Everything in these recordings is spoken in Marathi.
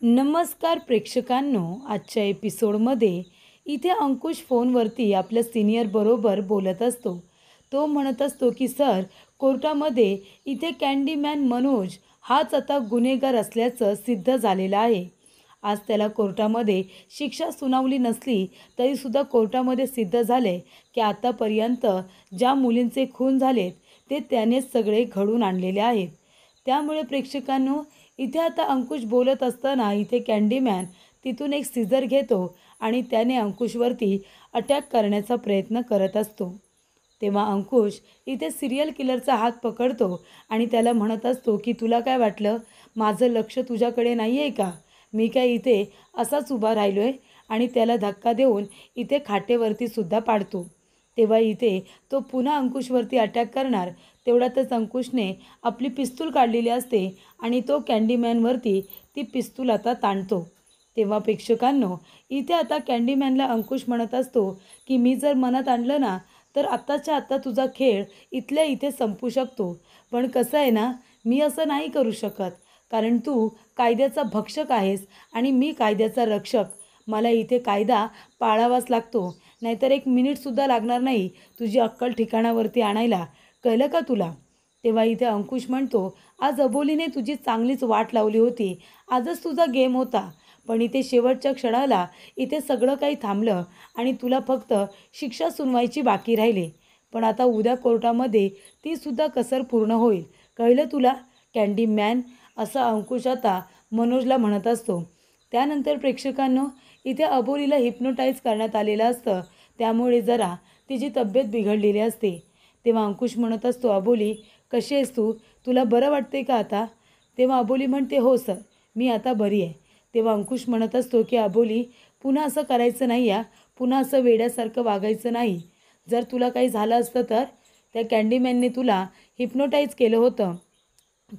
नमस्कार प्रेक्षकांनो, आजच्या एपिसोडमध्ये इथे अंकुश फोनवरती आपल्या सिनियर बरोबर बोलत असतो. तो म्हणत असतो की सर, कोर्टामध्ये इथे कॅन्डीमॅन मनोज हाच आता गुन्हेगार असल्याचं सिद्ध झालेलं आहे. आज त्याला कोर्टामध्ये शिक्षा सुनावली नसली तरीसुद्धा कोर्टामध्ये सिद्ध झाले की आतापर्यंत ज्या मुलींचे खून झालेत ते त्यानेच सगळे घडून आणलेले आहेत. त्यामुळे प्रेक्षकांनो, इथे आता अंकुश बोलत असताना इथे कॅन्डीमॅन तिथून एक सिझर घेतो आणि त्याने अंकुशवरती अटॅक करण्याचा प्रयत्न करत असतो. तेव्हा अंकुश इथे सिरियल किलरचा हात पकडतो आणि त्याला म्हणत असतो की तुला काय वाटलं, माझं लक्ष तुझ्याकडे नाही आहे का? मी काय इथे असाच उभा राहिलो आहे? आणि त्याला धक्का देऊन इथे खाटेवरती सुद्धा पाडतो. तेव्हा इथे तो पुन्हा अंकुशवरती अटॅक करणार तेवढ्यातच अंकुशने आपली पिस्तूल काढलेली असते आणि तो कॅन्डीमॅनवरती ती पिस्तूल आता ताणतो. तेव्हा प्रेक्षकांनो, इथे आता कॅन्डीमॅनला अंकुश म्हणत असतो की मी जर मनात आणलं ना तर आत्ताच्या आत्ता तुझा खेळ इथल्या इथे संपू शकतो. पण कसं आहे ना, मी असं नाही करू शकत, कारण तू कायद्याचा भक्षक आहेस आणि मी कायद्याचा रक्षक. मला इथे कायदा पाळावाच लागतो, नाहीतर एक मिनिटसुद्धा लागणार नाही तुझी अक्कल ठिकाणावरती आणायला. कळलं का तुला? तेव्हा इथे अंकुश म्हणतो, आज अबोलीने तुझी चांगलीच वाट लावली होती. आजच तुझा गेम होता, पण इथे शेवटच्या क्षणाला इथे सगळं काही थांबलं आणि तुला फक्त शिक्षा सुनवायची बाकी राहिली. पण आता उद्या कोर्टामध्ये ती सुद्धा कसर पूर्ण होईल. कळलं तुला कॅन्डीमॅन? असं अंकुश आता मनोजला म्हणत असतो. त्यानंतर प्रेक्षकांनो, इथे अबोलीला हिप्नोटाईज करण्यात आलेलं असतं, त्यामुळे जरा तिची तब्येत बिघडलेली असते. तेव्हा अंकुश म्हणत असतो, अबोली कशी आहेस तू? तुला बरं वाटते का आता? तेव्हा अबोली म्हणते, हो सर, मी आता बरी आहे. तेव्हा अंकुश म्हणत असतो की अबोली, पुन्हा असं करायचं नाही या, पुन्हा असं वेड्यासारखं वागायचं नाही. जर तुला काही झालं असतं तर त्या कॅन्डीमॅनने तुला हिप्नोटाईज केलं होतं,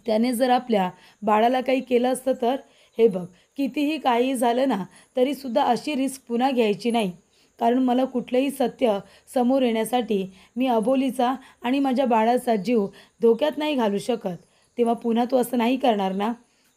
त्याने जर आपल्या बाळाला काही केलं असतं तर? हे बघ, कितीही काही झालं ना तरीसुद्धा अशी रिस्क पुन्हा घ्यायची नाही, कारण मला कुठलंही सत्य समोर येण्यासाठी मी अबोलीचा आणि माझ्या बाळाचा जीव धोक्यात नाही घालू शकत. तेव्हा पुन्हा तू असं नाही करणार ना?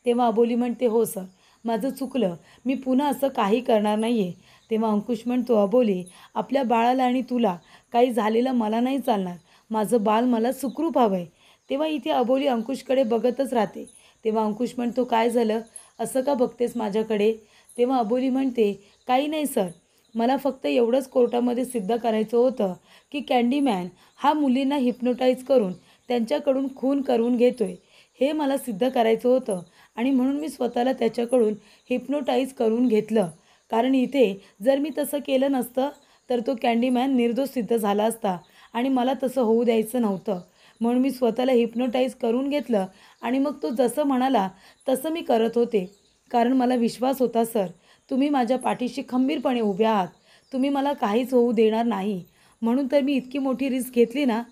तेव्हा अबोली म्हणते, हो सर, माझं चुकलं, मी पुन्हा असं काही करणार नाही आहे. तेव्हा अंकुश म्हणतो, अबोली, आपल्या बाळाला आणि तुला काही झालेलं मला नाही चालणार. माझं बाळ मला सुखरूप हवं आहे. तेव्हा इथे अबोली अंकुशकडे बघतच राहते. तेव्हा अंकुश म्हणतो, काय झालं, असं का बघतेस माझ्याकडे? तेव्हा अबोली म्हणते, काही नाही सर, मला फक्त एवढंच कोर्टामध्ये सिद्ध करायचं होतं की कॅन्डीमॅन हा मुलींना हिप्नोटाईज करून त्यांच्याकडून खून करून घेतोय, हे मला सिद्ध करायचं होतं आणि म्हणून मी स्वतःला त्याच्याकडून हिप्नोटाईज करून घेतलं. कारण इथे जर मी तसं केलं नसतं तर तो कॅन्डीमॅन निर्दोष सिद्ध झाला असता आणि मला तसं होऊ द्यायचं नव्हतं. म्हणून मी स्वतःला हिप्नोटाईज करून घेतलं आणि मग तो जसं म्हणाला तसं मी करत होते. कारण मला विश्वास होता सर, तुम्ही माझ्या पाठीशी खंबीरपणे उभे आहात, तुम्ही मला काहीच होऊ देणार नाही, म्हणून तर मी इतकी मोठी रिस्क घेतली ना.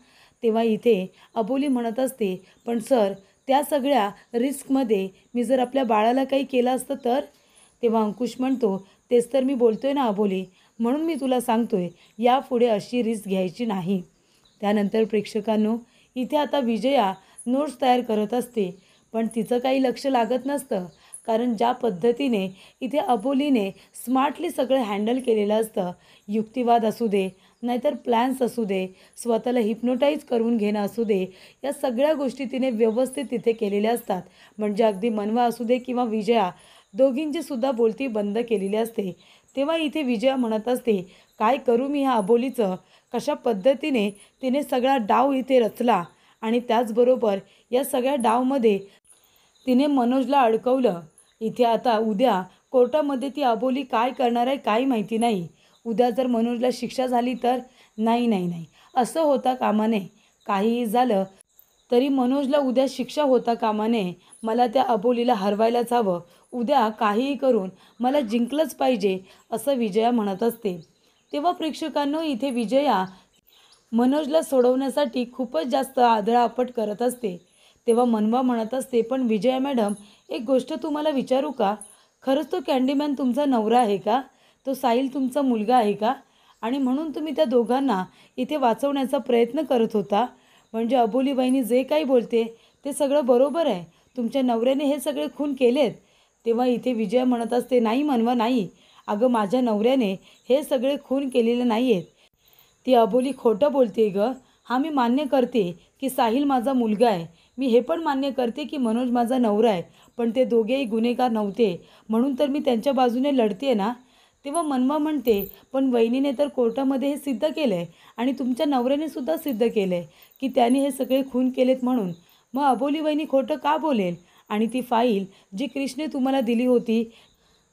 तेव्हा इथे अबोली म्हणत असते, पण सर, त्या सगळ्या रिस्कमध्ये मी जर आपल्या बाळाला काही केलं असतं तर? तेव्हा अंकुश म्हणतो, तेच तर मी बोलतोय ना अबोली, म्हणून मी तुला सांगतोय, यापुढे अशी रिस्क घ्यायची नाही. त्यानंतर प्रेक्षकांनो, इथे आता विजया नोट्स तयार करत असते, पण तिचं काही लक्ष लागत नसतं, कारण ज्या पद्धतीने इथे अबोलीने स्मार्टली सगळं हँडल केलेलं असतं, युक्तिवाद असू दे, नाहीतर प्लॅन्स असू दे, स्वतःला हिप्नोटाईज करून घेणं असू दे, या सगळ्या गोष्टी तिने व्यवस्थित तिथे केलेल्या असतात. म्हणजे अगदी मनवा असू दे किंवा विजया, दोघींची सुद्धा बोलती बंद केलेली असते. तेव्हा इथे विजया म्हणत असते, काय करू मी ह्या अबोलीचं? कशा पद्धतीने तिने सगळा डाव इथे रचला आणि त्याचबरोबर या सगळ्या डावमध्ये तिने मनोजला अडकवलं. इथे आता उद्या कोर्टामध्ये ती अबोली काय करणार आहे काही माहिती नाही. उद्या जर मनोजला शिक्षा झाली तर? नाही नाही नाही, असं होता कामा नये. काहीही झालं तरी मनोजला उद्या शिक्षा होता कामा नये. मला त्या अबोलीला हरवायलाच हवं. उद्या काहीही करून मला जिंकलंच पाहिजे, असं विजया म्हणत असते. तेव्हा प्रेक्षकांनो, इथे विजया मनोजला सोडवण्यासाठी खूपच जास्त आदळआपट करत असते. तेव्हा मनवा म्हणत असते, पण विजया मॅडम, एक गोष्ट तुम्हाला विचारू का? खरंच तो कॅन्डीमॅन तुमचा नवरा आहे का? तो साहिल तुमचा मुलगा आहे का? आणि म्हणून तुम्ही त्या दोघांना इथे वाचवण्याचा प्रयत्न करत होता? म्हणजे अबोली बहिणी जे काही बोलते ते सगळं बरोबर आहे. तुमच्या नवऱ्याने हे सगळे खून केलेत. तेव्हा इथे विजया म्हणत असते, नाही मनवा नाही, अगं माझ्या नवऱ्याने हे सगळे खून केलेले नाही आहेत. ती अबोली खोटं बोलते गं. हां, मी मान्य करते की साहिल माझा मुलगा आहे. मी हे पण मान्य करते की मनोज माझा नवरा आहे. पण ते दोघेही गुन्हेगार नव्हते, म्हणून तर मी त्यांच्या बाजूने लढते ना. तेव्हा मनवा म्हणते, पण वहिनीने तर कोर्टामध्ये हे सिद्ध केलं आहे आणि तुमच्या नवऱ्याने सुद्धा सिद्ध केलं आहे की त्याने हे सगळे खून केलेत म्हणून. मग अबोली वहिनी खोटं का बोलेल? आणि ती फाईल जी क्रिशने तुम्हाला दिली होती,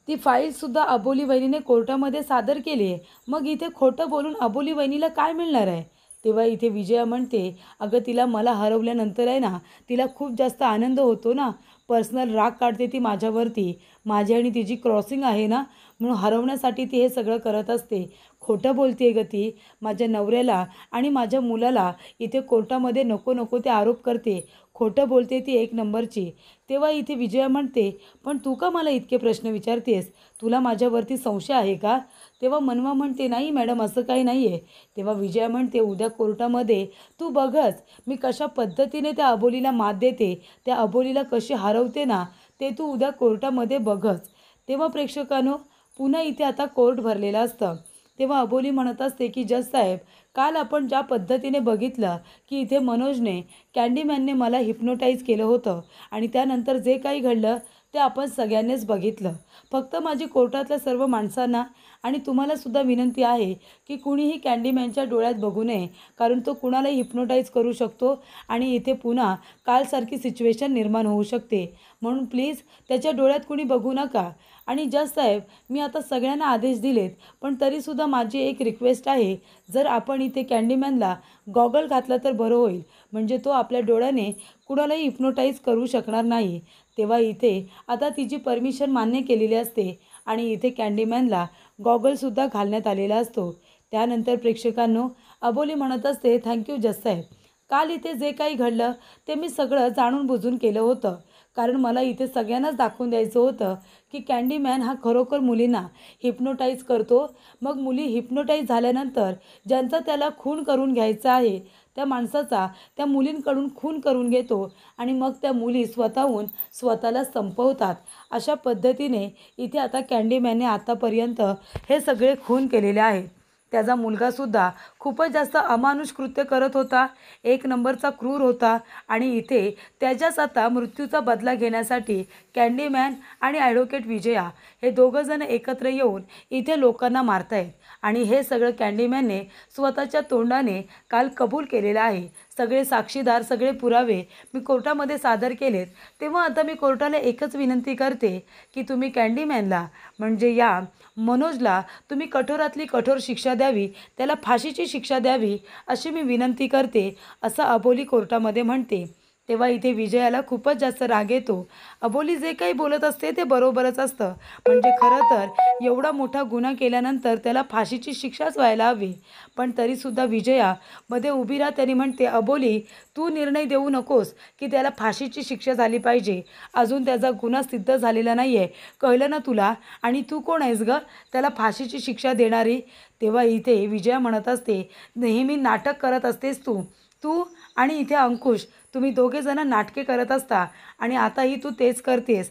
ती फाईलसुद्धा अबोली वहिनीने कोर्टामध्ये सादर केली आहे. मग इथे खोटं बोलून अबोली वहिनीला काय मिळणार आहे? तेव्हा इथे विजया म्हणते, अगं तिला मला हरवल्यानंतर आहे ना, तिला खूप जास्त आनंद होतो ना. पर्सनल राग काढते ती माझ्यावरती. माझी आणि तिची क्रॉसिंग आहे ना, म्हणून हरवण्यासाठी ती हे सगळं करत असते. खोटं बोलते गं ती. माझ्या नवऱ्याला आणि माझ्या मुलाला इथे कोर्टामध्ये नको नको ते आरोप करते. खोटं बोलते ती एक नंबरची. तेव्हा इथे विजया म्हणते, पण तू का मला इतके प्रश्न विचारतेस? तुला माझ्यावरती संशय आहे का? तेव्हा मनवा म्हणते, नाही मॅडम असं काही नाही आहे. तेव्हा विजया म्हणते, उद्या कोर्टामध्ये तू बघच मी कशा पद्धतीने त्या अबोलीला मात देते, त्या अबोलीला कशी हरवते ना, ते तू उद्या कोर्टामध्ये बघच. तेव्हा प्रेक्षकांनो, पुन्हा इथे आता कोर्ट भरलेलं असतं. तेव्हा अबोली म्हणत असते की जज साहेब, काल आपण ज्या पद्धतीने बघितलं की इथे मनोजने कॅन्डीमॅनने मला हिप्नोटाईज केलं होतं आणि त्यानंतर जे काही घडलं ते आपण सगळ्यांनीच बघितलं. फक्त माझी कोर्टातल्या सर्व माणसांना आणि तुम्हालासुद्धा विनंती आहे की कुणीही कॅन्डीमॅनच्या डोळ्यात बघू नये, कारण तो कुणालाही हिप्नोटाईज करू शकतो आणि इथे पुन्हा कालसारखी सिच्युएशन निर्माण होऊ शकते. म्हणून प्लीज त्याच्या डोळ्यात कुणी बघू नका. आणि जज साहेब, मी आता सगळ्यांना आदेश दिलेत, पण तरीसुद्धा माझी एक रिक्वेस्ट आहे, जर आपण इथे कॅन्डीमॅनला गॉगल घातला तर बरं होईल, म्हणजे तो आपल्या डोळ्याने कुणालाही हिप्नोटाईज करू शकणार नाही. तेव्हा इथे आता तिची परमिशन मान्य केलेली असते आणि इथे कॅन्डीमॅनला गॉगलसुद्धा घालण्यात आलेला असतो. त्यानंतर प्रेक्षकांनो, अबोली म्हणत असते, थँक्यू जज साहेब. काल इथे जे काही घडलं ते मी सगळं जाणून बुजून केलं होतं, कारण मला इथे सगळ्यांनाच दाखवून द्यायचं होतं की कॅन्डीमॅन हा खरोखर मुलींना हिप्नोटाईज करतो. मग मुली हिप्नोटाईज झाल्यानंतर ज्यांचा त्याला खून करून घ्यायचा आहे, त्या माणसाचा त्या मुलींकडून खून करून घेतो आणि मग त्या मुली स्वतःहून स्वतःला संपवतात. अशा पद्धतीने इथे आता कॅन्डीमॅनने आतापर्यंत हे सगळे खून केलेले आहेत. त्याचा मुलगासुद्धा खूपच जास्त अमानुष कृत्य करत होता, एक नंबरचा क्रूर होता आणि इथे त्याच्याच आता मृत्यूचा बदला घेण्यासाठी कॅन्डीमॅन आणि ॲडव्होकेट विजया हे दोघंजण एकत्र येऊन इथे लोकांना मारतायत आणि हे सगळं कॅन्डीमॅनने स्वतःच्या तोंडाने काल कबूल केलेलं आहे. सगळे साक्षीदार, सगळे पुरावे मी कोर्टामध्ये सादर केलेत. तेव्हा आता मी कोर्टाला एकच विनंती करते की तुम्ही कॅन्डीमॅनला, म्हणजे या मनोजला तुम्ही कठोरातली कठोर शिक्षा द्यावी, त्याला फाशीची शिक्षा द्यावी अशी मी विनंती करते, असं अबोली कोर्टामध्ये म्हणते. तेव्हा इथे विजयाला खूपच जास्त राग येतो. अबोली जे काही बोलत असते ते बरोबरच असतं. म्हणजे खरं तर एवढा मोठा गुन्हा केल्यानंतर त्याला फाशीची शिक्षाच व्हायला हवी. पण तरीसुद्धा विजया मध्ये उभी राहते आणि म्हणते, अबोली तू निर्णय देऊ नकोस की त्याला फाशीची शिक्षा झाली पाहिजे. अजून त्याचा गुन्हा सिद्ध झालेला नाही आहे, कळलं ना तुला? आणि तू कोण आहेस गं त्याला फाशीची शिक्षा देणारी? तेव्हा इथे विजया म्हणत असते, नेहमी नाटक करत असतेस तू तू आणि इथे अंकुश, तुम्ही दोघेजण नाटके करत असता आणि आताही तू तेच करतेस.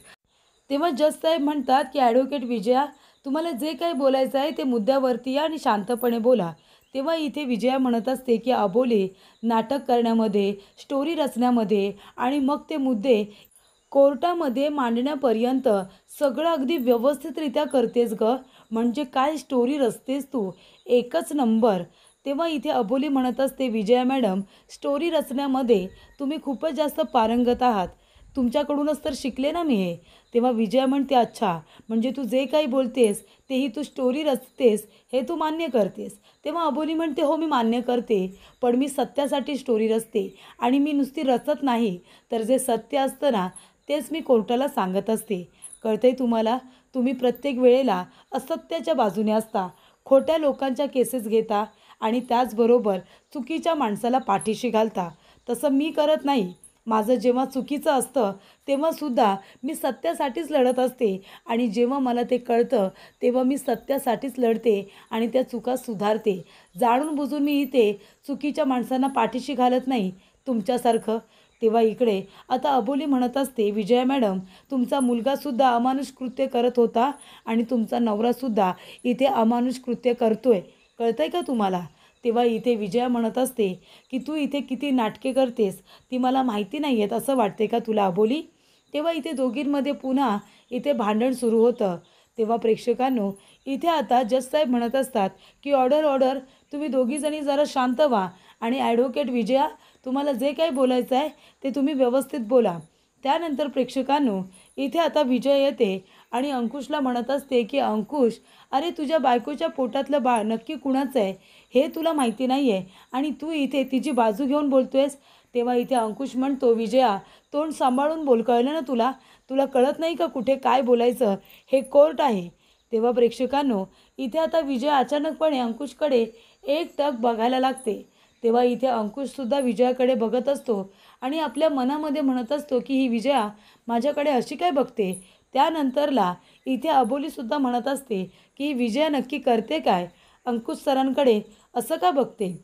तेव्हा जज साहेब म्हणतात की ॲडव्होकेट विजया, तुम्हाला जे काही बोलायचं आहे ते मुद्द्यावरती या आणि शांतपणे बोला. तेव्हा इथे विजया म्हणत असते की अबोली नाटक करण्यामध्ये, स्टोरी रचण्यामध्ये आणि मग ते मुद्दे कोर्टामध्ये मांडण्यापर्यंत सगळं अगदी व्यवस्थितरित्या करतेस गं. म्हणजे काय स्टोरी रचतेस तू, एकच नंबर. तेव्हा इथे अबोली म्हणत असते, विजया मॅडम, स्टोरी रचण्यामध्ये तुम्ही खूपच जास्त पारंगत आहात. तुमच्याकडूनच तर शिकले ना मी हे. तेव्हा विजया म्हणते, अच्छा, म्हणजे तू जे काही बोलतेस तेही तू स्टोरी रचतेस हे तू मान्य करतेस. तेव्हा अबोली म्हणते, हो मी मान्य करते, पण मी सत्यासाठी स्टोरी रचते आणि मी नुसती रचत नाही, तर जे सत्य असतं ना तेच मी कोर्टाला सांगत असते. कळतंय तुम्हाला? तुम्ही प्रत्येक वेळेला असत्याच्या बाजूने असता, खोट्या लोकांच्या केसेस घेता आणि त्याचबरोबर चुकीच्या माणसाला पाठीशी घालता. तसं मी करत नाही. माझं जेव्हा चुकीचं असतं तेव्हासुद्धा मी सत्यासाठीच लढत असते आणि जेव्हा मला ते कळतं तेव्हा मी सत्यासाठीच लढते आणि त्या चुका सुधारते. जाणून बुजून मी इथे चुकीच्या माणसांना पाठीशी घालत नाही तुमच्यासारखं. तेव्हा इकडे आता अबोली म्हणत असते, विजया मॅडम, तुमचा मुलगासुद्धा अमानुष कृत्य करत होता आणि तुमचा नवरासुद्धा इथे अमानुष कृत्य करतोय, कळतंय का तुम्हाला? तेव्हा इथे विजया म्हणत असते की तू इथे किती नाटके करतेस ती मला माहिती नाही आहेत असं वाटते का तुला अबोली? तेव्हा इथे दोघींमध्ये पुन्हा इथे भांडण सुरू होतं. तेव्हा प्रेक्षकांनो, इथे आता जज साहेब म्हणत असतात की ऑर्डर ऑर्डर, तुम्ही दोघीजणी जरा शांत व्हा आणि ॲडव्होकेट विजया, तुम्हाला जे काही बोलायचं आहे ते तुम्ही व्यवस्थित बोला. त्यानंतर प्रेक्षकांनो, इथे आता विजय येते आणि अंकुशला म्हणत असते की अंकुश, अरे तुझ्या बायकोच्या पोटातलं बाळ नक्की कुणाचं आहे हे तुला माहिती नाही आहे आणि तू इथे तिची बाजू घेऊन बोलतोयस. तेव्हा इथे अंकुश म्हणतो, विजया, तोंड सांभाळून बोल, कळलं ना तुला? तुला कळत नाही का कुठे काय बोलायचं? हे कोर्ट आहे. तेव्हा प्रेक्षकांनो, इथे आता विजया अचानकपणे अंकुशकडे एकटक बघायला लागते. तेव्हा इथे अंकुशसुद्धा विजयाकडे बघत असतो आणि आपल्या मनामध्ये म्हणत असतो की ही विजया माझ्याकडे अशी काय बघते. त्यानंतरला इथे अबोलीसुद्धा म्हणत असते की ही विजया नक्की करते काय, अंकुश सरांकडे असं का बघते.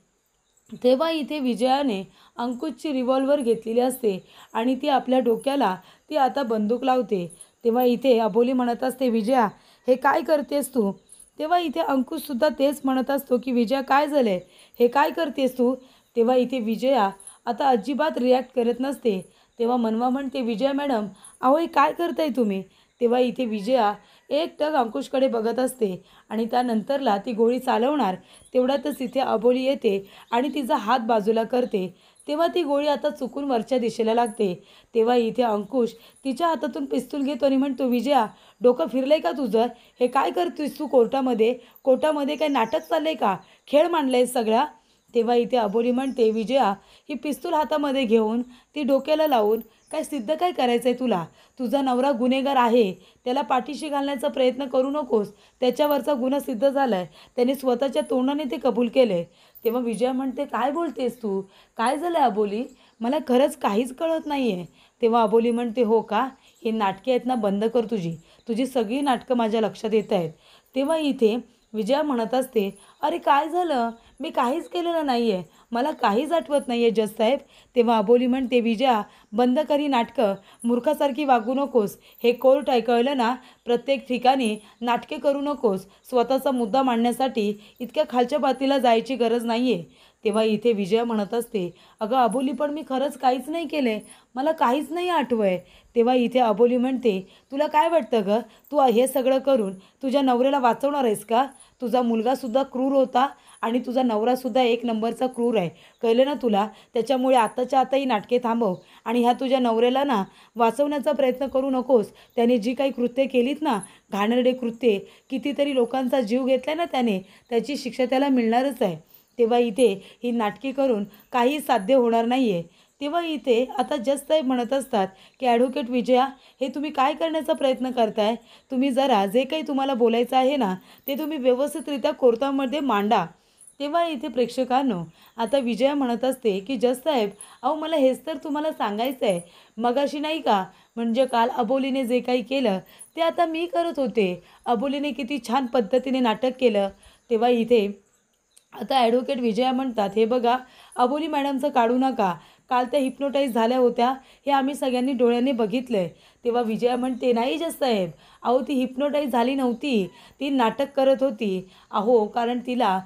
तेव्हा इथे विजयाने अंकुशची रिव्हॉल्वर घेतलेली असते आणि ती आपल्या डोक्याला ती आता बंदूक लावते. तेव्हा इथे अबोली म्हणत असते, विजया, हे काय करतेस तू? तेव्हा इथे अंकुशसुद्धा तेच म्हणत असतो की विजया, काय झालं आहे, हे काय करतेस तू? तेव्हा इथे विजया आता अजिबात रिॲक्ट करत नसते. तेव्हा मनवा म्हणते, विजया मॅडम, अहो हे काय करताय तुम्ही? तेव्हा इथे विजया एकटक अंकुशकडे बघत असते आणि त्यानंतरला ती गोळी चालवणार तेवढ्यातच इथे अबोली येते आणि तिचा हात बाजूला करते. तेव्हा ती गोळी आता चुकून वरच्या दिशेला लागते. तेव्हा इथे अंकुश तिच्या हातातून पिस्तूल घेतो आणि म्हणतो, विजया, डोकं फिरलंय का तुझं? हे काय करतोयस तू कोर्टामध्ये? कोर्टामध्ये काय नाटक चाललंय का? खेळ मांडलाय सगळा? तेव्हा इथे अबोली म्हणते, विजया, ही पिस्तूल हातामध्ये घेऊन ती डोक्याला लावून काय सिद्ध काय करायचं आहे तुला? तुझा नवरा गुन्हेगार आहे, त्याला पाठीशी घालण्याचा प्रयत्न करू नकोस. त्याच्यावरचा गुन्हा सिद्ध झाला आहे, त्याने स्वतःच्या तोंडाने ते कबूल केलं आहे. तेव्हा विजया म्हणते, काय बोलतेस तू? काय झालं अबोली? मला खरंच काहीच कळत नाही आहे. तेव्हा अबोली म्हणते, हो का? ही नाटके आहेत ना, बंद कर तुझी. तुझी सगळी नाटकं माझ्या लक्षात येत आहेत. तेव्हा इथे विजया म्हणत असते, अरे काय झालं? मी काहीच केलेलं नाही आहे, मला काहीच आठवत नाही आहे जजसाहेब. तेव्हा अबोली म्हणते, विजया, बंद कर ही नाटकं, मूर्खासारखी वागू नकोस. हे कोर्ट आहे, कळलं ना? प्रत्येक ठिकाणी नाटके करू नकोस. स्वतःचा मुद्दा मांडण्यासाठी इतक्या खालच्या पातळीला जायची गरज नाही आहे. तेव्हा इथे विजया म्हणत असते, अगं अबोली, पण मी खरंच काहीच नाही केलं आहे, मला काहीच नाही आठवय. तेव्हा इथे अबोली म्हणते, तुला काय वाटतं गं, तू हे सगळं करून तुझ्या नवऱ्याला वाचवणार आहेस का? तुझा मुलगासुद्धा क्रूर होता आणि तुझा नवरासुद्धा एक नंबरचा क्रूर आहे, कळलं ना तुला? त्याच्यामुळे आताच्या आता ही नाटके थांबव आणि ह्या तुझ्या नवऱ्याला ना वाचवण्याचा प्रयत्न करू नकोस. त्याने जी काही कृत्ये केलीत ना, घाणेरडे कृत्ये, कितीतरी लोकांचा जीव घेतला ना त्याने, त्याची शिक्षा त्याला मिळणारच आहे. तेव्हा इथे ही नाटके करून काही साध्य होणार नाही आहे. तेव्हा इथे आता जज साहेब म्हणत असतात की ॲडव्होकेट विजया, हे तुम्ही काय करण्याचा प्रयत्न करताय? तुम्ही जरा जे काही तुम्हाला बोलायचं आहे ना, ते तुम्ही व्यवस्थितरित्या कोर्टामध्ये मांडा. तेव्हा इथे प्रेक्षकांनो, आता विजया म्हणत असते की जज साहेब, अहो मला हेच तर तुम्हाला सांगायचं आहे. मगाशी नाही का, म्हणजे काल अबोलीने जे काही केलं ते आता मी करत होते. अबोलीने किती छान पद्धतीने नाटक केलं. तेव्हा इथे आता ॲडव्होकेट विजया म्हणतात, हे बघा, अबोली मॅडमचं काढू नका. काल त्या हिप्नोटाईज झाल्या होत्या, हे आम्ही सगळ्यांनी डोळ्यांनी बघितलं आहे. तेव्हा विजया म्हणते, नाही जज साहेब, अहो ती हिप्नोटाईज झाली नव्हती, ती नाटक करत होती. अहो कारण तिला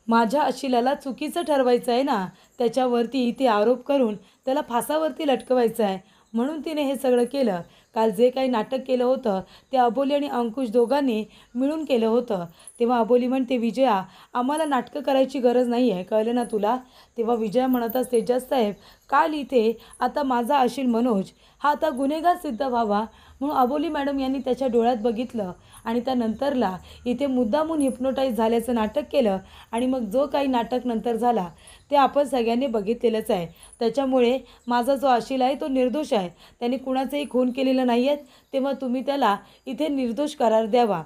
माझ्या अशिलाला चुकीचं ठरवायचं आहे ना, त्याच्यावरती इथे आरोप करून त्याला फासावरती लटकवायचं आहे, म्हणून तिने हे सगळं केलं. काल जे काही नाटक केलं होतं ते अबोली आणि अंकुश दोघांनी मिळून केलं होतं. तेव्हा अबोली म्हणते, विजया, आम्हाला नाटकं करायची गरज नाही आहे, कळलं ना तुला? तेव्हा विजया म्हणत असते, जज साहेब, काल इथे आता माझा अशील मनोज हा आता गुन्हेगार सिद्ध व्हावा म्हणून अबोली मॅडम यांनी त्याच्या डोळ्यात बघितलं आणि त्यानंतरला इथे मुद्दामून हिप्नोटाईज झाल्याचं नाटक केलं आणि मग जो काही नाटक नंतर झाला ते आपण सगळ्यांनी बघितलेलंच आहे. त्याच्यामुळे माझा जो अशील आहे तो निर्दोष आहे, त्याने कुणाचंही खून केलेलं नाही आहे. तेव्हा तुम्ही त्याला इथे निर्दोष करार द्यावा.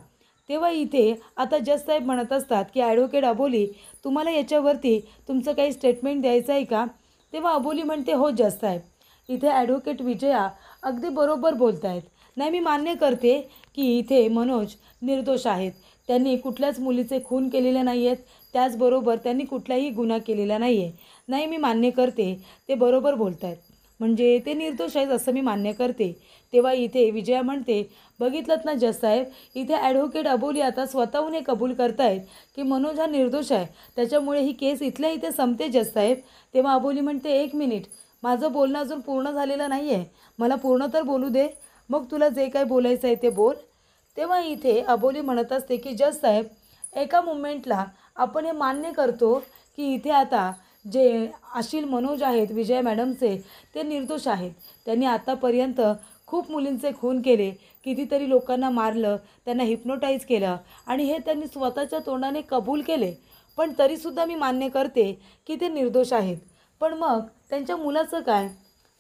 तेव्हा इथे आता जज साहेब म्हणत असतात की ॲडव्होकेट अबोली, तुम्हाला याच्यावरती तुमचं काही स्टेटमेंट द्यायचं आहे का? तेव्हा अबोली म्हणते, हो जज साहेब. इथे ॲडव्होकेट विजया अगदी बरोबर बोलत आहेत. नाही, मी मान्य करते की इथे मनोज निर्दोष आहेत. त्यांनी कुठल्याच मुलीचे खून केलेले नाही आहेत, त्याचबरोबर त्यांनी कुठलाही गुन्हा केलेला नाही आहे. नाही, मी मान्य करते, ते बरोबर बोलत आहेत. म्हणजे ते निर्दोष आहेत असं मी मान्य करते. तेव्हा इथे विजया म्हणते, बघितलंत ना जज साहेब, इथे ॲडव्होकेट अबोली आता स्वतःहून हे कबूल करतायत की मनोज हा निर्दोष आहे, त्याच्यामुळे ही केस इथल्या इथे संपते जज साहेब. तेव्हा अबोली म्हणते, एक मिनिट, माझं बोलणं अजून पूर्ण झालेलं नाही आहे, मला पूर्ण तर बोलू दे, मग तुला जे काही बोलायचं आहे ते बोल. तेव्हा इथे अबोली म्हणत असते की जज साहेब, एका मुमेंटला आपण हे मान्य करतो की इथे आता जे अशील मनोज आहेत विजया मॅडमचे, ते निर्दोष आहेत. त्यांनी आतापर्यंत खूप मुलींचे खून केले, कितीतरी लोकांना मारलं, त्यांना हिप्नोटाईज केलं आणि हे त्यांनी स्वतःच्या तोंडाने कबूल केले. पण तरीसुद्धा मी मान्य करते की ते निर्दोष आहेत. पण मग त्यांच्या मुलाचं काय,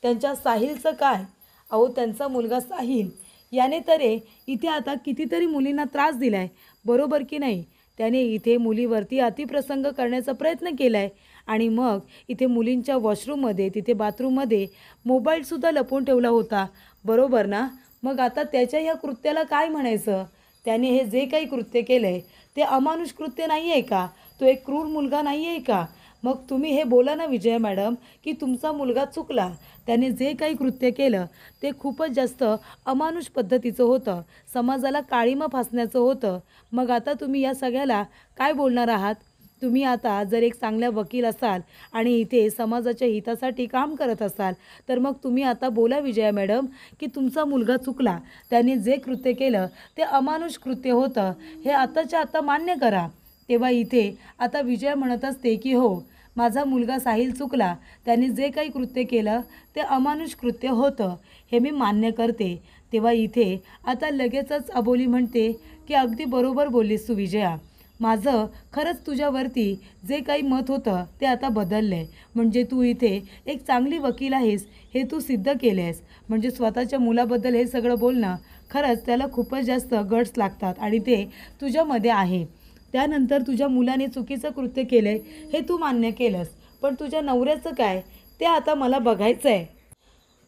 त्यांच्या साहिलचं काय? अहो, त्यांचा मुलगा साहिल याने तरी इथे आता कितीतरी मुलींना त्रास दिला आहे, बरोबर की नाही? त्याने इथे मुलीवरती अतिप्रसंग करण्याचा प्रयत्न केला आहे आणि मग इथे मुलींच्या वॉशरूममध्ये, तिथे बाथरूममध्ये मोबाईलसुद्धा लपवून ठेवला होता, बरोबर ना? मग आता त्याच्या ह्या कृत्याला काय म्हणायचं? त्याने हे जे काही कृत्य केलं आहे ते अमानुष कृत्य नाही आहे का? तो एक क्रूर मुलगा नाही आहे का? मग तुम्ही हे बोला ना विजया मॅडम की तुमचा मुलगा चुकला, त्याने जे काही कृत्य केलं ते खूपच जास्त अमानुष पद्धतीचं होतं, समाजाला काळिमा फासण्याचं होतं. मग आता तुम्ही या सगळ्याला काय बोलणार आहात? तुम्ही आता जर एक चांगल्या वकील असाल आणि इथे समाजाच्या हितासाठी काम करत असाल, तर मग तुम्ही आता बोला विजया मॅडम की तुमचा मुलगा चुकला, त्याने जे कृत्य केलं ते अमानुष कृत्य होतं, हे आताच्या आता मान्य करा. तेव्हा इथे आता विजया म्हणत असते की हो, माझा मुलगा साहिल चुकला, त्याने जे काही कृत्य केलं ते अमानुष कृत्य होतं, हे मी मान्य करते. तेव्हा इथे आता लगेचच अबोली म्हणते की अगदी बरोबर बोललीस तू विजया, माझं खरंच तुझ्यावरती जे काही मत होतं ते आता बदललं आहे. म्हणजे तू इथे एक चांगली वकील आहेस हे तू सिद्ध केले आहेस. म्हणजे स्वतःच्या मुलाबद्दल हे सगळं बोलणं खरंच त्याला खूपच जास्त गट्स लागतात आणि ते तुझ्यामध्ये आहे. त्यानंतर तुझ्या मुलाने चुकीचं कृत्य केलं आहे हे तू मान्य केलंस, पण तुझ्या नवऱ्याचं काय ते आता मला बघायचं आहे.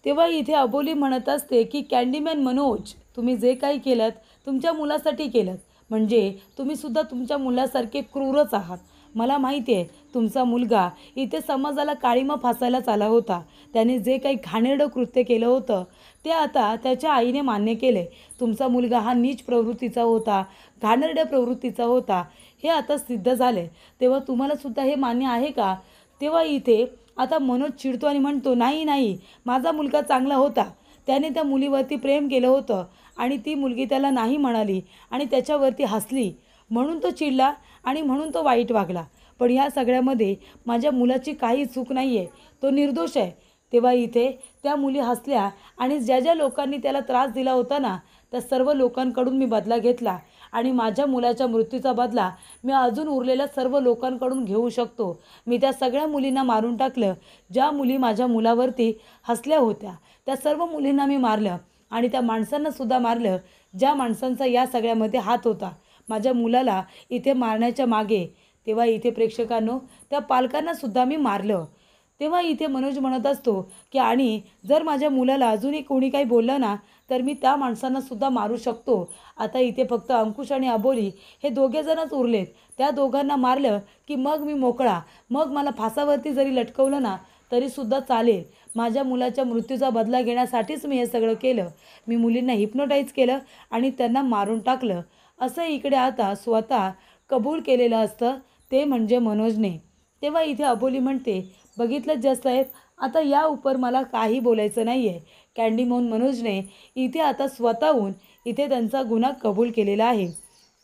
तेव्हा इथे अबोली म्हणत असते की कॅन्डीमॅन मनोज, तुम्ही जे काही केलं तुमच्या मुलासाठी केलं, म्हणजे तुम्हीसुद्धा तुमच्या मुलासारखे क्रूरच आहात. मला माहिती आहे तुमचा मुलगा इथे समाजाला काळिमा फासायलाच आला होता. त्याने जे काही घाणेरडं कृत्य केलं होतं ते आता त्याच्या आईने मान्य केले. तुमचा मुलगा हा नीच प्रवृत्तीचा होता, घाणेरड्या प्रवृत्तीचा होता, हे आता सिद्ध झाले. तेव्हा तुम्हालासुद्धा हे मान्य आहे का? तेव्हा इथे आता मनोज चिडतो आणि म्हणतो, नाही नाही, माझा मुलगा चांगला होता, त्याने त्या मुलीवरती प्रेम केलं होतं आणि ती मुलगी त्याला नाही म्हणाली आणि त्याच्यावरती हसली, म्हणून तो चिडला आणि म्हणून तो वाईट वागला. पण ह्या सगळ्यामध्ये माझ्या मुलाची काही चूक नाही आहे, तो निर्दोष आहे. तेव्हा इथे त्या मुली हसल्या आणि ज्या ज्या लोकांनी त्याला त्रास दिला होता ना, त्या सर्व लोकांकडून मी बदला घेतला आणि माझ्या मुलाच्या मृत्यूचा बदला मी अजून उरलेल्या सर्व लोकांकडून घेऊ शकतो. मी त्या सगळ्या मुलींना मारून टाकलं, ज्या मुली माझ्या मुलावरती हसल्या होत्या. त्या सर्व मुलींना मी मारलं आणि त्या माणसांनासुद्धा मारलं, ज्या माणसांचा या सगळ्यामध्ये हात होता माझ्या मुलाला इथे मारण्याच्या मागे. तेव्हा इथे प्रेक्षकांनो, त्या पालकांनासुद्धा मी मारलं. तेव्हा इथे मनोज म्हणत असतो की आणि जर माझ्या मुलाला अजूनही कोणी काही बोललं ना, तर मी त्या माणसांनासुद्धा मारू शकतो. आता इथे फक्त अंकुश आणि अबोली हे दोघेजणच उरलेत. त्या दोघांना मारलं की मग मी मोकळा. मग मला फासावरती जरी लटकवलं ना तरीसुद्धा चालेल. माझ्या मुलाच्या मृत्यूचा बदला घेण्यासाठीच मी हे सगळं केलं. मी मुलींना हिप्नोटाईज केलं आणि त्यांना मारून टाकलं, असं इकडे आता स्वतः कबूल केलेलं असतं, ते म्हणजे मनोजने. तेव्हा इथे अबोली म्हणते, बघितलं जज साहेब, आता या उपर मला काही बोलायचं नाही आहे. कॅन्डीमॅन मनोजने इथे आता स्वतःहून इथे त्यांचा गुन्हा कबूल केलेला आहे.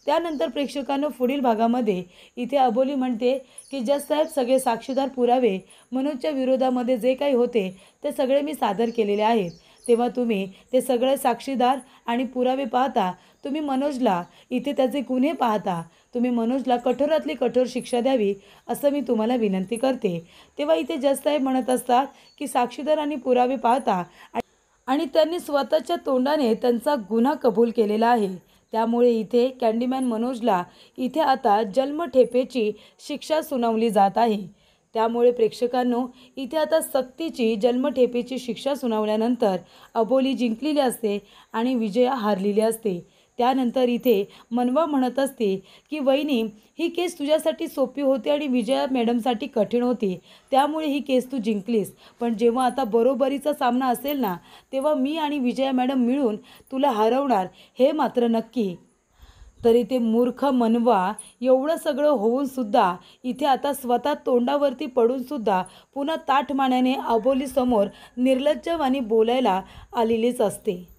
त्यानंतर प्रेक्षकांना पुढील भागामध्ये इथे अबोली म्हणते की जज साहेब, सगळे साक्षीदार पुरावे मनोजच्या विरोधामध्ये जे काही होते ते सगळे मी सादर केलेले आहेत. तेव्हा तुम्ही ते सगळे साक्षीदार आणि पुरावे पाहता, तुम्ही मनोजला इथे त्याचे गुन्हे पाहता, तुम्ही मनोजला कठोरातली कठोर शिक्षा द्यावी असं मी तुम्हाला विनंती करते. तेव्हा इथे जज साहेब म्हणत असतात की साक्षीदार आणि पुरावे पाहता आणि त्यांनी स्वतःच्या तोंडाने त्यांचा गुन्हा कबूल केलेला आहे. त्यामुळे इथे कॅन्डीमॅन मनोजला इथे आता जन्मठेपेची शिक्षा सुनावली जात आहे. त्यामुळे प्रेक्षकांनो, इथे आता सक्तीची जन्मठेपेची शिक्षा सुनावल्यानंतर अबोली जिंकलेली असते आणि विजया हारलेली असते. त्यानंतर इथे मनवा म्हणत असते की वहिनी, ही केस तुझ्यासाठी सोपी होती आणि विजया मॅडमसाठी कठीण होती, त्यामुळे ही केस तू जिंकलीस. पण जेव्हा आता बरोबरीचा सामना असेल ना, तेव्हा मी आणि विजया मॅडम मिळून तुला हरवणार हे मात्र नक्की. तरी ते मूर्ख मनवा एवढं सगळं होऊन सुद्धा इथे आता स्वतः तोंडावरती पडून सुद्धा पुन्हा ताठमानेने अबोलीसमोर निर्लज्जवानी बोलायला आलेलीच असते.